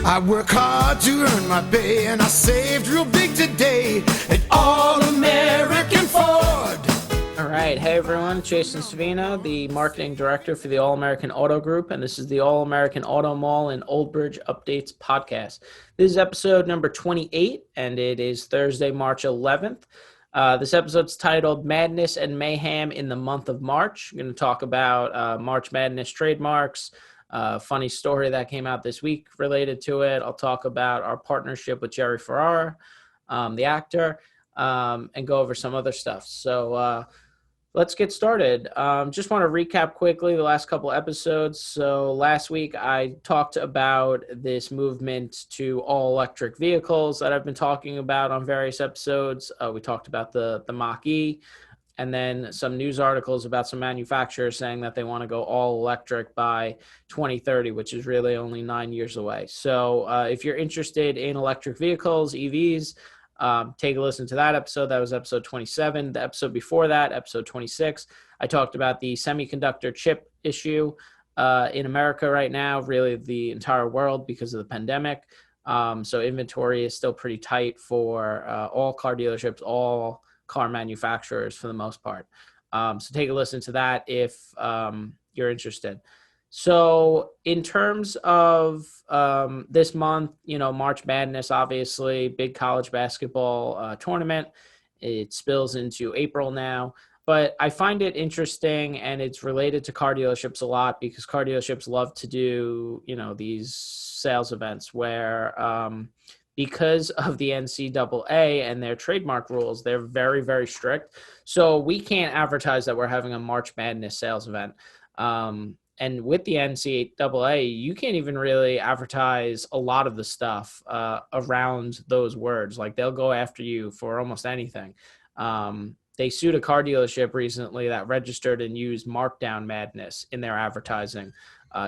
I work hard to earn my pay, and I saved real big today at All-American Ford. All right. Hey, everyone. Jason Savino, the marketing director for the All-American Auto Group, and this is the All-American Auto Mall and Old Bridge Updates podcast. This is episode number 28, and it is Thursday, March 11th. This episode's titled Madness and Mayhem in the Month of March. I'm going to talk about March Madness trademarks, funny story that came out this week related to it. I'll talk about our partnership with Jerry Ferrara, the actor, and go over some other stuff. So let's get started. Just want to recap quickly the last couple episodes. So last week I talked about this movement to all electric vehicles that I've been talking about on various episodes. We talked about the Mach-E, and then some news articles about some manufacturers saying that they want to go all electric by 2030, which is really only 9 years away. So if you're interested in electric vehicles, EVs, take a listen to that episode. That was episode 27. The episode before that, episode 26, I talked about the semiconductor chip issue in America right now, really the entire world because of the pandemic. So inventory is still pretty tight for all car dealerships, all car manufacturers for the most part. So take a listen to that if you're interested. So in terms of this month, March Madness, obviously, big college basketball tournament. It spills into April now. But I find it interesting, and it's related to car dealerships a lot because car dealerships love to do, these sales events where because of the NCAA and their trademark rules, they're very, very strict. So we can't advertise that we're having a March Madness sales event. And with the NCAA, you can't even really advertise a lot of the stuff around those words. Like they'll go after you for almost anything. They sued a car dealership recently that registered and used Markdown Madness in their advertising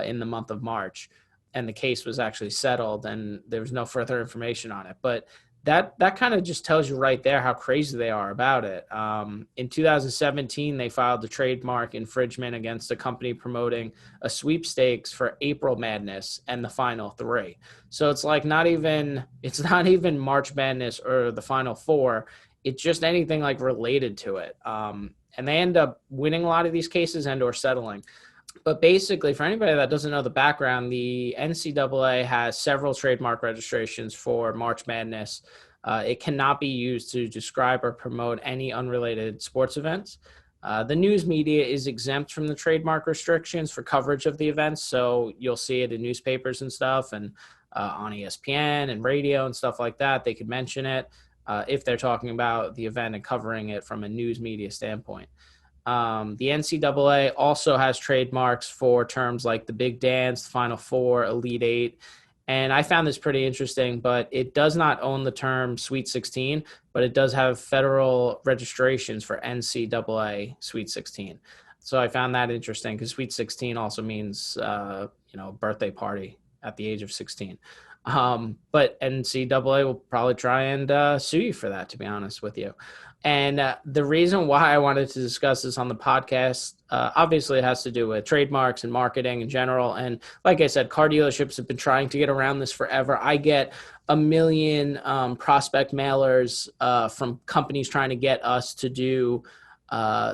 in the month of March. And the case was actually settled and there was no further information on it. But that kind of just tells you right there how crazy they are about it. In 2017, they filed a trademark infringement against a company promoting a sweepstakes for April Madness and the Final Three. So it's like it's not even March Madness or the Final Four. It's just anything like related to it. And they end up winning a lot of these cases and or settling. But basically, for anybody that doesn't know the background, the NCAA has several trademark registrations for March Madness. It cannot be used to describe or promote any unrelated sports events. The news media is exempt from the trademark restrictions for coverage of the events, so you'll see it in newspapers and stuff, and on ESPN and radio and stuff like that. They could mention it if they're talking about the event and covering it from a news media standpoint. The NCAA also has trademarks for terms like the Big Dance, Final Four, Elite Eight, and I found this pretty interesting, but it does not own the term Sweet 16, but it does have federal registrations for NCAA Sweet 16. So I found that interesting because Sweet 16 also means, birthday party at the age of 16. But NCAA will probably try and sue you for that, to be honest with you. And the reason why I wanted to discuss this on the podcast, obviously it has to do with trademarks and marketing in general. And like I said, car dealerships have been trying to get around this forever. I get a million prospect mailers from companies trying to get us to do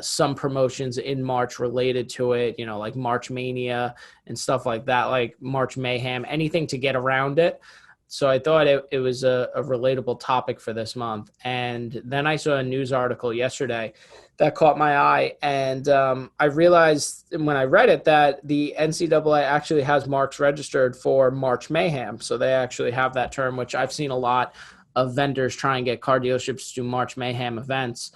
some promotions in March related to it, like March Mania and stuff like that, like March Mayhem, anything to get around it. So I thought it was a relatable topic for this month. And then I saw a news article yesterday that caught my eye. And I realized when I read it that the NCAA actually has marks registered for March Mayhem. So they actually have that term, which I've seen a lot of vendors try and get car dealerships to do March Mayhem events.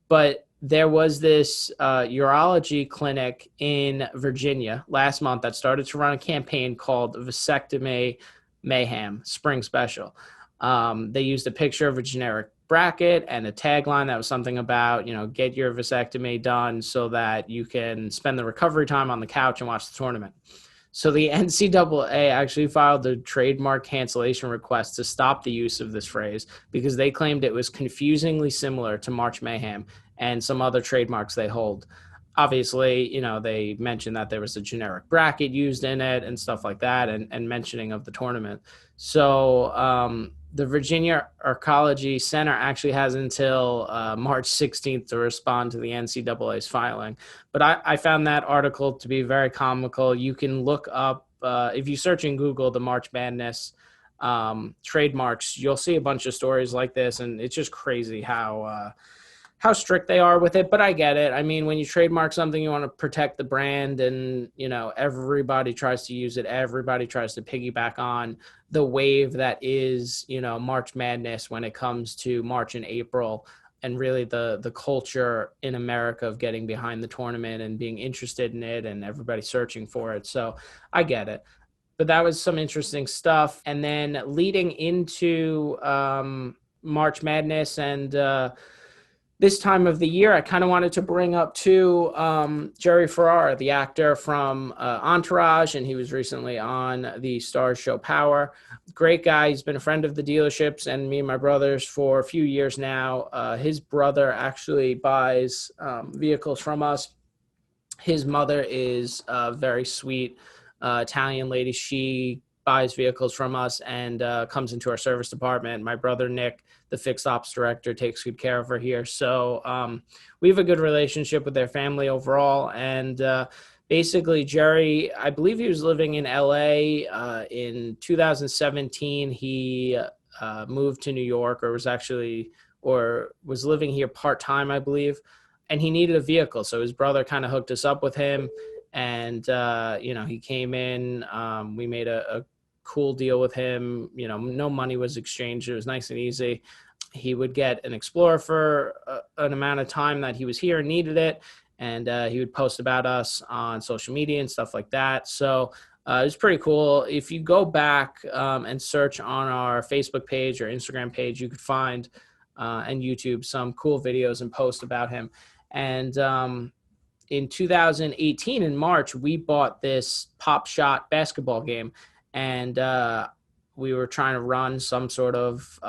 But there was this urology clinic in Virginia last month that started to run a campaign called Vasectomy Mayhem Spring Special. They used a picture of a generic bracket and a tagline that was something about, get your vasectomy done so that you can spend the recovery time on the couch and watch the tournament. So the NCAA actually filed a trademark cancellation request to stop the use of this phrase because they claimed it was confusingly similar to March Mayhem and some other trademarks they hold. obviously, they mentioned that there was a generic bracket used in it and stuff like that, and mentioning of the tournament. So the Virginia Archaeology Center actually has until March 16th to respond to the NCAA's filing. But I found that article to be very comical. You can look up, if you search in Google, the March Madness trademarks, you'll see a bunch of stories like this, and it's just crazy how strict they are with it. But I get it. I mean, when you trademark something, you want to protect the brand, and everybody tries to use it. Everybody tries to piggyback on the wave that is March Madness when it comes to March and April, and really the culture in America of getting behind the tournament and being interested in it, and everybody searching for it. So I get it. But that was some interesting stuff. And then leading into March Madness and this time of the year, I kind of wanted to bring up too Jerry Ferrara, the actor from Entourage, and he was recently on the Starz show Power. Great guy. He's been a friend of the dealerships and me and my brothers for a few years now. His brother actually buys vehicles from us. His mother is a very sweet Italian lady. She buys vehicles from us and comes into our service department. My brother, Nick, the fixed ops director, takes good care of her here. So we have a good relationship with their family overall. And basically, Jerry, I believe he was living in LA in 2017. He moved to New York, or was living here part-time, I believe. And he needed a vehicle. So his brother kind of hooked us up with him. And, he came in. We made a cool deal with him. No money was exchanged. It was nice and easy. He would get an Explorer for an amount of time that he was here and needed it. And he would post about us on social media and stuff like that. So it was pretty cool. If you go back and search on our Facebook page or Instagram page, you could find and YouTube some cool videos and posts about him. And in 2018, in March, we bought this Pop Shot basketball game, and we were trying to run some sort of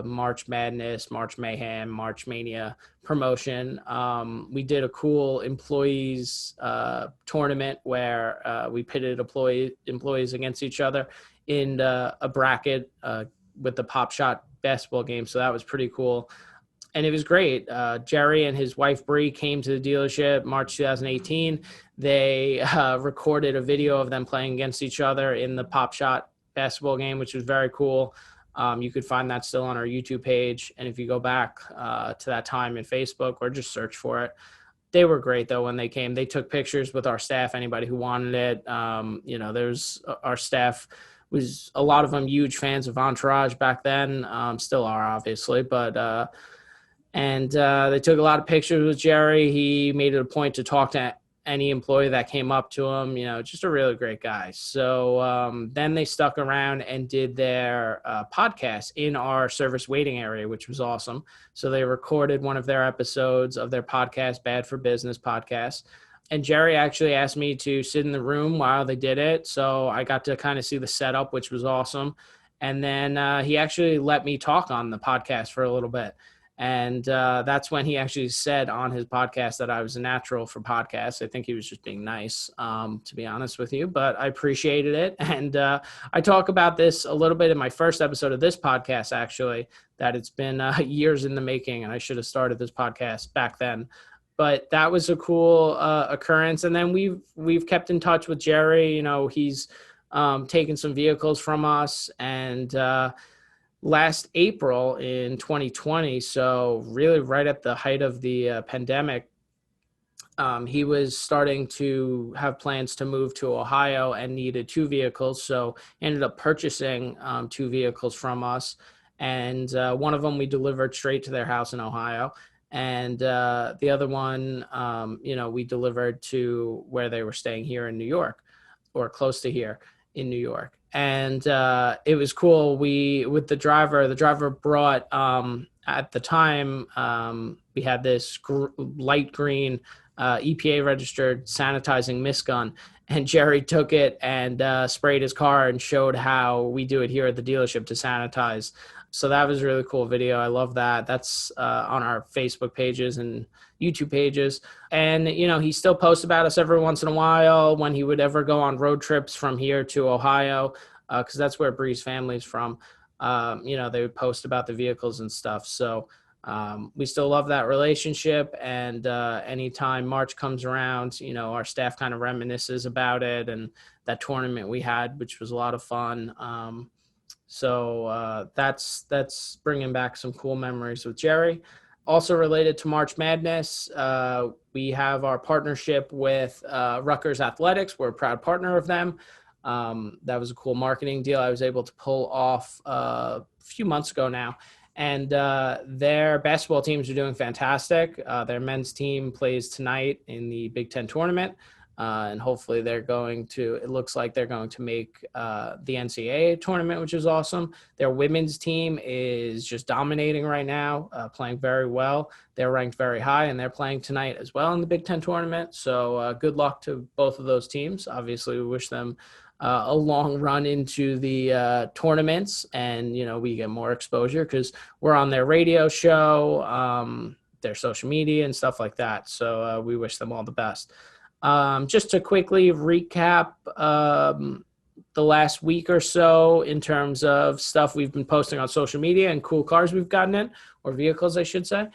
March Madness, March Mayhem, March Mania promotion. We did a cool employees tournament where we pitted employees against each other in a bracket with the Pop Shot basketball game. So that was pretty cool. And it was great. Jerry and his wife, Bree, came to the dealership March 2018. They recorded a video of them playing against each other in the Pop Shot basketball game, which was very cool. You could find that still on our YouTube page. And if you go back to that time in Facebook or just search for it, they were great, though, when they came. They took pictures with our staff, anybody who wanted it. There's our staff was, a lot of them, huge fans of Entourage back then. Still are, obviously, but and they took a lot of pictures with Jerry. He made it a point to talk to any employee that came up to him, just a really great guy. So then they stuck around and did their podcast in our service waiting area, which was awesome. So they recorded one of their episodes of their podcast, Bad for Business podcast. And Jerry actually asked me to sit in the room while they did it. So I got to kind of see the setup, which was awesome. And then he actually let me talk on the podcast for a little bit. And that's when he actually said on his podcast that I was a natural for podcasts. I think he was just being nice, to be honest with you, but I appreciated it. And I talk about this a little bit in my first episode of this podcast, actually, that it's been years in the making, and I should have started this podcast back then. But that was a cool occurrence. And then we've kept in touch with Jerry. He's taken some vehicles from us, and last April in 2020, so really right at the height of the pandemic, he was starting to have plans to move to Ohio and needed 2 vehicles. So he ended up purchasing 2 vehicles from us. And one of them we delivered straight to their house in Ohio. And the other one, we delivered to where they were staying here in New York, or close to here in New York. And it was cool. With the driver brought, at the time, we had this light green EPA registered sanitizing mist gun, and Jerry took it and sprayed his car and showed how we do it here at the dealership to sanitize. So that was a really cool video. I love that. That's on our Facebook pages and YouTube pages. And, he still posts about us every once in a while when he would ever go on road trips from here to Ohio, because that's where Bree's family's from. They would post about the vehicles and stuff. So we still love that relationship. And anytime March comes around, our staff kind of reminisces about it and that tournament we had, which was a lot of fun. So that's bringing back some cool memories with Jerry. Also related to March Madness, we have our partnership with Rutgers Athletics. We're a proud partner of them. That was a cool marketing deal I was able to pull off a few months ago now. And their basketball teams are doing fantastic. Their men's team plays tonight in the Big Ten tournament. And hopefully it looks like they're going to make the NCAA tournament, which is awesome. Their women's team is just dominating right now, playing very well. They're ranked very high, and they're playing tonight as well in the Big Ten tournament. So good luck to both of those teams. Obviously, we wish them a long run into the tournaments, and, we get more exposure because we're on their radio show, their social media and stuff like that. So we wish them all the best. Just to quickly recap the last week or so in terms of stuff we've been posting on social media and cool cars we've gotten in, or vehicles, I should say.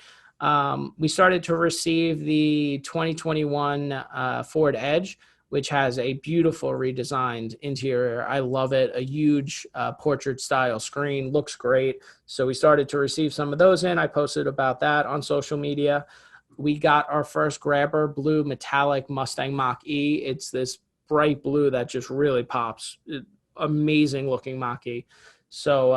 We started to receive the 2021 Ford Edge, which has a beautiful redesigned interior. I love it. A huge portrait style screen, looks great. So we started to receive some of those in. I posted about that on social media. We got our first Grabber blue metallic Mustang Mach-E. It's this bright blue that just really pops. Amazing looking Mach-E. So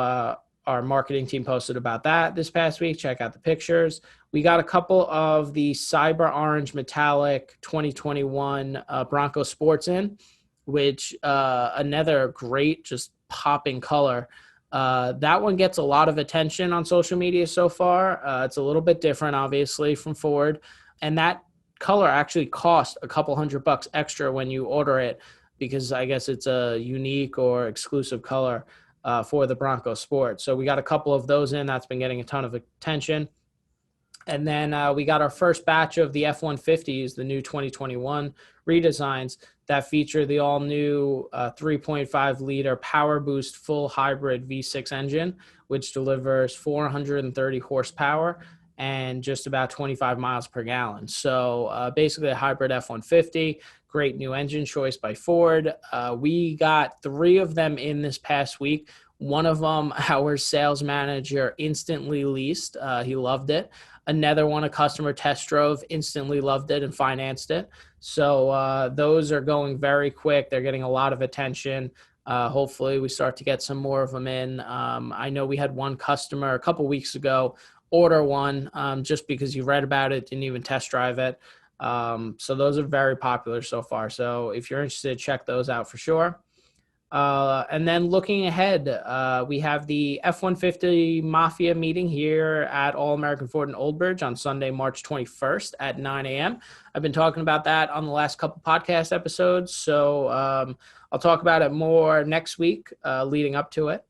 our marketing team posted about that this past week. Check out the pictures. We got a couple of the Cyber Orange Metallic 2021 Bronco Sports in, which another great, just popping color. That one gets a lot of attention on social media so far. It's a little bit different, obviously, from Ford. And that color actually cost a couple $100 extra when you order it, because I guess it's a unique or exclusive color for the Bronco Sport. So we got a couple of those in. That's been getting a ton of attention. And then we got our first batch of the F-150s, the new 2021 redesigns that feature the all-new 3.5-liter Power Boost full hybrid V6 engine, which delivers 430 horsepower and just about 25 miles per gallon. So basically a hybrid F-150, great new engine choice by Ford. We got 3 of them in this past week. One of them, our sales manager instantly leased. He loved it. Another one, a customer test drove, instantly loved it and financed it. So those are going very quick. They're getting a lot of attention. Hopefully we start to get some more of them in. I know we had one customer a couple weeks ago order one just because you read about it, didn't even test drive it. So those are very popular so far. So if you're interested, check those out for sure. And then looking ahead, we have the F-150 Mafia meeting here at All American Ford in Old Bridge on Sunday, March 21st at 9 a.m. I've been talking about that on the last couple podcast episodes, so I'll talk about it more next week leading up to it.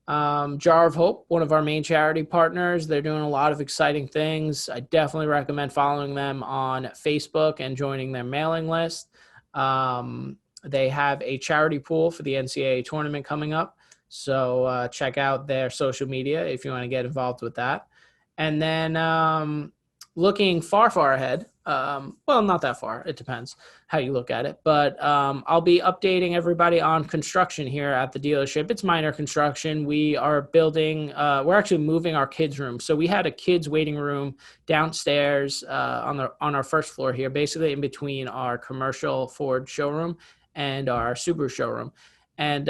Jar of Hope, one of our main charity partners, they're doing a lot of exciting things. I definitely recommend following them on Facebook and joining their mailing list. They have a charity pool for the NCAA tournament coming up. So check out their social media if you want to get involved with that. And then looking far, far ahead, well, not that far. It depends how you look at it. But I'll be updating everybody on construction here at the dealership. It's minor construction. We are building, we're actually moving our kids' room. So we had a kids' waiting room downstairs on our first floor here, basically in between our commercial Ford showroom and our Subaru showroom. And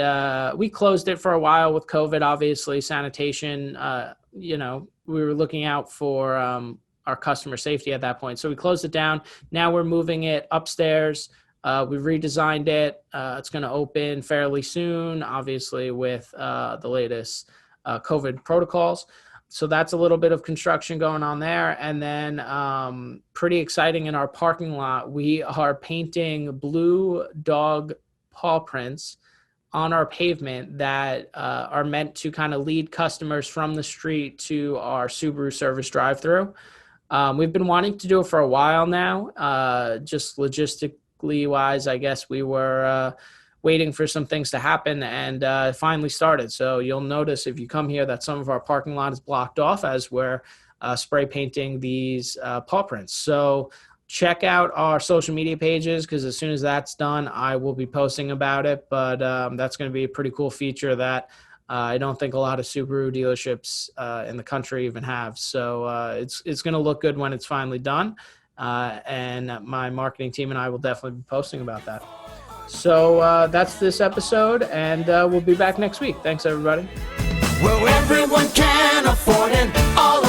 we closed it for a while with COVID, obviously, sanitation. We were looking out for our customer safety at that point. So we closed it down. Now we're moving it upstairs. We redesigned it. It's going to open fairly soon, obviously, with the latest COVID protocols. So that's a little bit of construction going on there. And then pretty exciting in our parking lot, we are painting blue dog paw prints on our pavement that are meant to kind of lead customers from the street to our Subaru service drive-through. We've been wanting to do it for a while now. Just logistically wise, I guess we were waiting for some things to happen, and it finally started. So you'll notice if you come here that some of our parking lot is blocked off as we're spray painting these paw prints. So check out our social media pages, because as soon as that's done, I will be posting about it. But that's going to be a pretty cool feature that I don't think a lot of Subaru dealerships in the country even have. So it's going to look good when it's finally done. And my marketing team and I will definitely be posting about that. So that's this episode, and we'll be back next week. Thanks, everybody. Well, everyone can afford it. All